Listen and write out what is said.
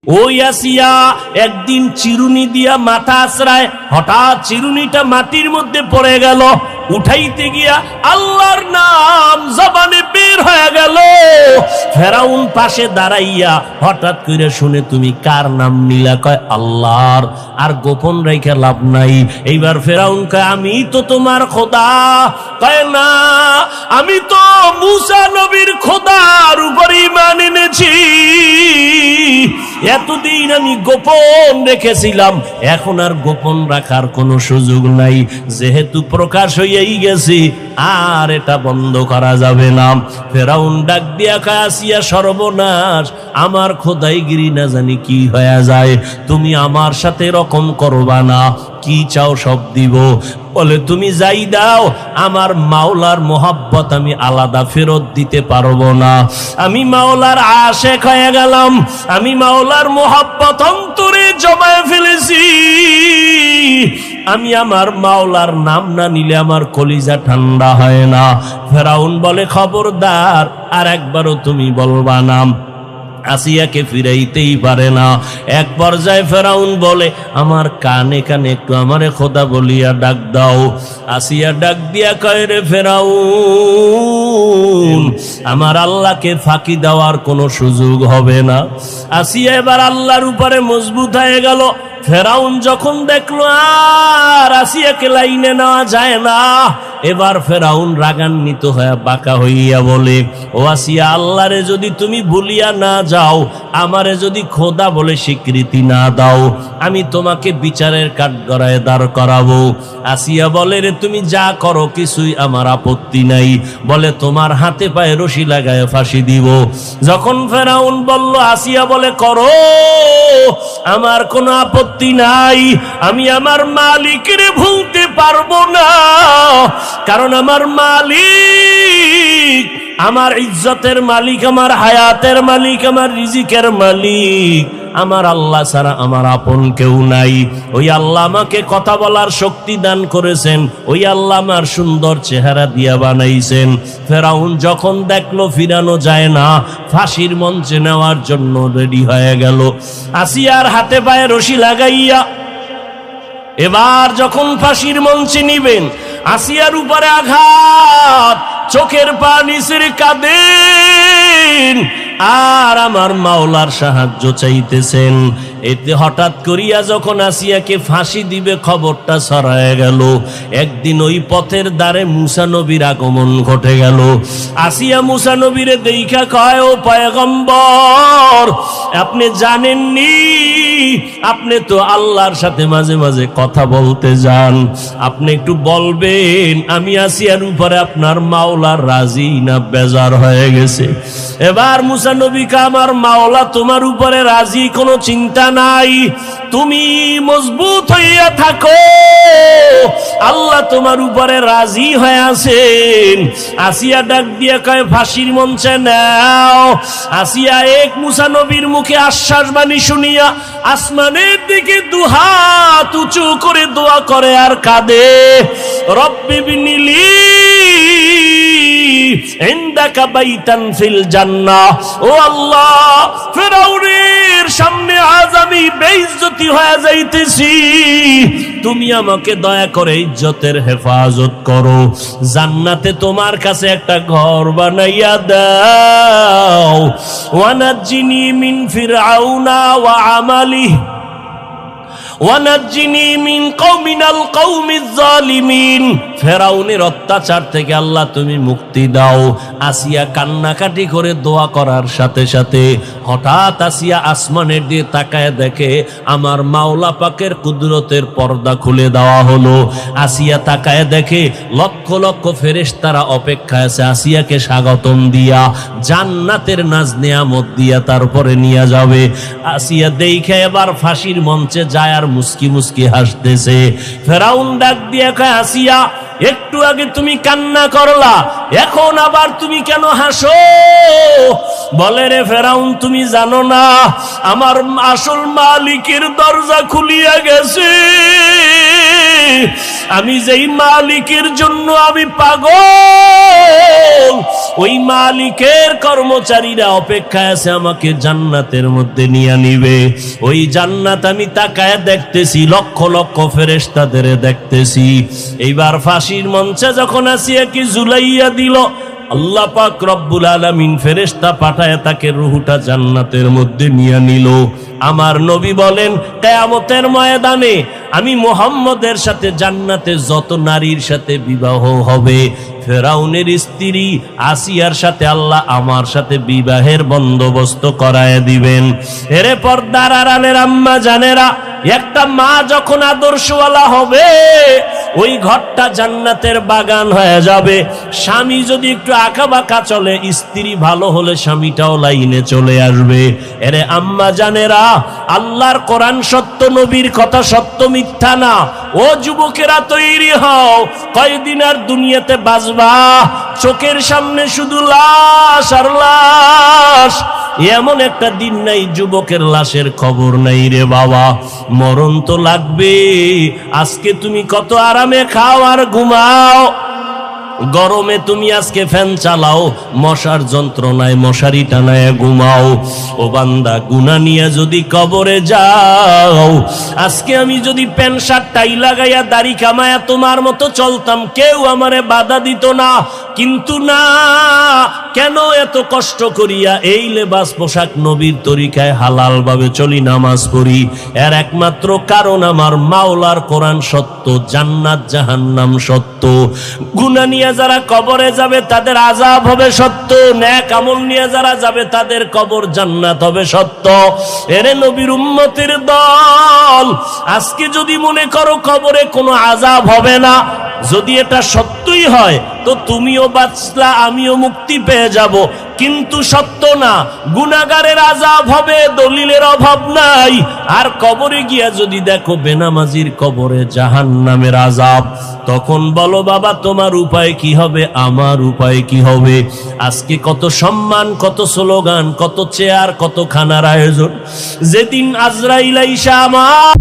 ওই আসিয়া একদিন চিরুনি দিয়া মাথা আছড়ায়, হঠাৎ চিরুনিটা মাটির মধ্যে পড়ে গেল। উঠাইতে গিয়া আল্লাহর নাম জবানে বের হয়ে গেল। ফেরাউন পাশে দাঁড়াইয়া হঠাৎ করে শুনে, তুমি কার নাম নিলা? কয় আল্লাহর। আর গোপন রেখে লাভ নাই। এইবার ফেরাউন কয়, আমি তো তোমার খোদা। কয় না, আমি তো মুসা নবীর খোদার উপর ঈমান এনেছি। এতদিন আমি গোপন রেখেছিলাম, এখন আর গোপন রাখার কোনো সুযোগ নাই। যেহেতু প্রকাশ হয়েই গেছি, আর এটা বন্ধ করা যাবে না। ফেরাউন ডাক দিয়া কয়, আসিয়া সর্বনাশ, আমার খোদাইগিরি না জানি কি হয়ে যায়। তুমি আমার সাথে এরকম করবা না, কি চাও সব দিব। বলে, তুমি যাই দাও, আমার মাওলার মোহাব্বত আমি আলাদা ফেরত দিতে পারবো না। আমি মাওলার আশেক হয়ে গেলাম, আমি মাওলার মোহাব্বত অন্তরে জমায়ে ফেলেছি। আমি আমার মাওলার নাম না নিলে আমার কলিজা ঠান্ডা হয় না। ফেরাউন বলে, খবরদার, আর একবারও তুমি বলবা না। আসিয়াকে ফিরাইতেই পারে না। এক পর্যায়ে ফেরাউন বলে, আমার কানে কানে একটু আমারে খোদা বলিয়া ডাক দাও। আসিয়া ডাক দিয়া কয়, রে ফেরাউন, আমার আল্লাহকে ফাঁকি দেওয়ার কোনো সুযোগ হবে না। আসিয়া এবার আল্লাহর উপরে মজবুত হয়ে গেল। ফেরাউন যখন দেখলো আর আসিয়াকে লাইনে নেওয়া যায় না, এবার ফেরাউন রাগান্বিত হয়ে বাঁকা হইয়া বলে, ও আসিয়া, আল্লাহরে যদি তুমি ভুলিয়া না যাও, আমারে যদি খোদা বলে স্বীকৃতি না দাও, আমি তোমাকে বিচারের কাঠগড়ায় দাঁড় করাবো। আসিয়া বলে, রে তুমি যা করো কিছুই আমার আপত্তি নাই। বলে, তোমার হাতে পায়ে রশি লাগায় ফাঁসি দিব। যখন ফেরাউন বলল, আসিয়া বলে, করো, আমার কোনো আপত্তি নাই। আমি আমার মালিকের ভুলতে পারবো না, কারণ আমার মালিক, আমার ইজ্জতের মালিক, আমার হায়াতের মালিক, আমার রিজিকের মালিক আমার আল্লাহ ছাড়া আমার আপন কেউ নাই। ওই আল্লাহ আমাকে কথা বলার শক্তি দান করেছেন, ওই আল্লাহ আমার সুন্দর চেহারা দিয়া বানাইছেন। ফেরাউন যখন দেখলো ফিরানো যায় না, ফাঁসির মঞ্চে নেওয়ার জন্য রেডি হয়ে গেল। আসিয়ার হাতে পায়ে রশি লাগাইয়া এবার যখন ফাঁসির মঞ্চে নিবেন, আসিয়ার উপরে আঘাত, চোখের পানি ছেড়ে কাঁদেন আর আমার মাওলার সাহায্য চাইতেছেন। এতে হঠাৎ করিয়া যখন আসিয়াকে ফাঁসি দিবে খবরটা ছড়ায় গেল। একদিন ওই পথের দ্বারে মুসা নবীর আগমন ঘটে গেল। আসিয়া মুসা নবীরে দেইখা কয়, ও পয়গম্বর, আপনি জানেননি, আপনি তো আল্লাহর সাথে মাঝে মাঝে কথা বলতে যান, আপনি একটু বলবেন আমি আসিয়ার উপরে আপনার মাওলার রাজি না বেজার হয়ে গেছে? এবার মুসা নবী কা, আমার মাওলা তোমার উপরে রাজি, কোনো চিন্তা নাই, তুমি মজবুত হইয়া থাকো, আল্লাহ তোমার উপরে রাজি হয়ে আছেন। আসিয়া ডাক দিয়ে কয়, ফাঁসির মঞ্চে নাও। আসিয়া এক মুসা নবীর মুখে আশ্বাস বাণী শুনিয়া আসমানের দিকে দুহাত উঁচু করে দোয়া করে আর কাঁদে, রব্বি বিনিলি ইনদাকা বাইতান ফিল জান্নাহ। ও আল্লাহ, ফেরাউনের সামনে আজ আমি বেইজ্জতি হয়ে যাইতেছি, তুমি আমাকে দয়া করে ইজ্জতের হেফাজত করো, জান্নাতে তোমার কাছে একটা ঘর বানাইয়া দাও। ওয়ানাজ্জিনি মিন ফিরআউনা ওয়া আমালিহি ওয়ানাজ্জিনি মিন কওমিনাল কওমিজ জালিমিন। ফেরাউনের অত্যাচার থেকে আল্লাহ তুমি মুক্তি দাও। আসিয়া কান্নাকাটি করে দোয়া করার সাথে সাথে হঠাৎ আসিয়া আসমানের দিকে তাকায় দেখে আমার মাওলা পাকের কুদরতের পর্দা খুলে দেওয়া হলো। আসিয়া তাকায় দেখে লক্ষ লক্ষ ফেরেশতারা অপেক্ষায় আছে আসিয়াকে স্বাগতম দিয়া, জান্নাতের নাজ নেয়ামত দিয়া তারপরে নিয়ে যাবে। আসিয়া দেখে এবার ফাঁসির মঞ্চে যায় আর মুস্কি মুস্কি হাসতেছে। ফেরাউন ডাক দিয়ে কয়, আসিয়া, একটু আগে তুমি কান্না করলা, এখন আবার তুমি কেন হাসো? বলে, রে ফেরাউন, তুমি জানো না আমার আসল মালিকের দরজা খুলিয়া গেছে। আমি যেই মালিকের জন্য আমি পাগল, ওই মালিকের কর্মচারীরা অপেক্ষায় আছে আমাকে জান্নাতের মধ্যে নিয়ে নিবে। ওই জান্নাত আমি তাকায় দেখতেছি, লক্ষ লক্ষ ফেরেশতাদের দেখতেছি। এইবার ফাঁসির মঞ্চে যখন আসিয়া কি ঝুলাইয়া দিল, আল্লাহ পাক রব্বুল আলামিন ফেরেশতা পাঠায় তাকে রূহটা জান্নাতের মধ্যে নিয়ে নিল। আমার নবী বলেন, কিয়ামতের ময়দানে আমি মুহাম্মদের সাথে জান্নাতে যত নারীর সাথে বিবাহ হবে, ফেরাউনের স্ত্রী আসিয়ার সাথে আল্লাহ আমার সাথে বিবাহের বন্দোবস্ত করায় দিবেন। এরে পর্দার আড়ালের আম্মা জানেরা, একটা মা যখন আদর্শওয়ালা হবে, ওই ঘরটা জান্নাতের বাগান হয়ে যাবে। স্বামী যদি একটু আঁকা বাঁকা চলে, স্ত্রী ভালো হলে স্বামীটাও লাইনে চলে আসবে। এরে আম্মা জানেরা, আল্লাহর কোরআন সত্য, নবীর কথা সত্য, মিথ্যা না। ও যুবকেরা তৈরি হও, কয়দিন আর দুনিয়াতে বাঁচবা? চোখের সামনে শুধু লাশ আর লাশ। এমন একটা দিন নাই যুবকের লাশের খবর নাই রে বাবা। মরণ তো লাগবে। আজকে তুমি কত আরামে খাও আর ঘুমাও, গরমে তুমি আজকে ফ্যান চালাও, মশার যন্ত্রণায় মশারি টানায় ঘুমাও। ও বান্দা, গুনাহ নিয়ে যদি কবরে যাও, আজকে আমি যদি প্যান্ট শার্ট টাই লাগাইয়া দাড়ি কামায়া তোমার মতো চলতাম, কেউ আমারে বাধা দিত না। কিন্তু না, কেন এত কষ্ট করিয়া এই লেবাস পোশাক নবীর তরিকায় হালাল ভাবে চলি, নামাজ পড়ি? এর একমাত্র কারণ আমার মাওলার কোরআন সত্য, জান্নাত জাহান্নাম সত্য। গুনাহ নিয়ে যারা কবরে যাবে তাদের আযাব হবে সত্য, নেক আমল নিয়ে যারা যাবে তাদের কবর জান্নাত হবে সত্য। এরে নবীর উম্মতের দল, আজকে যদি মনে করো কবরে কোনো আযাব হবে না, যদি এটা সত্যই হয় তো তুমিও বাঁচলা, আমিও মুক্তি পেয়ে যাব। কিন্তু সত্য না, গুনাহগারের আযাব হবে, দলিলের অভাব নাই। আর কবরে গিয়া যদি দেখো বেনামাজির কবরে জাহান্নামের আযাব, তখন বলো বাবা তোমার উপায় কি হবে, আমার উপায় কি হবে? আজকে কত সম্মান, কত স্লোগান, কত চেয়ার, কত খানার আয়োজন। যেদিন আজরাইল আইসা আমার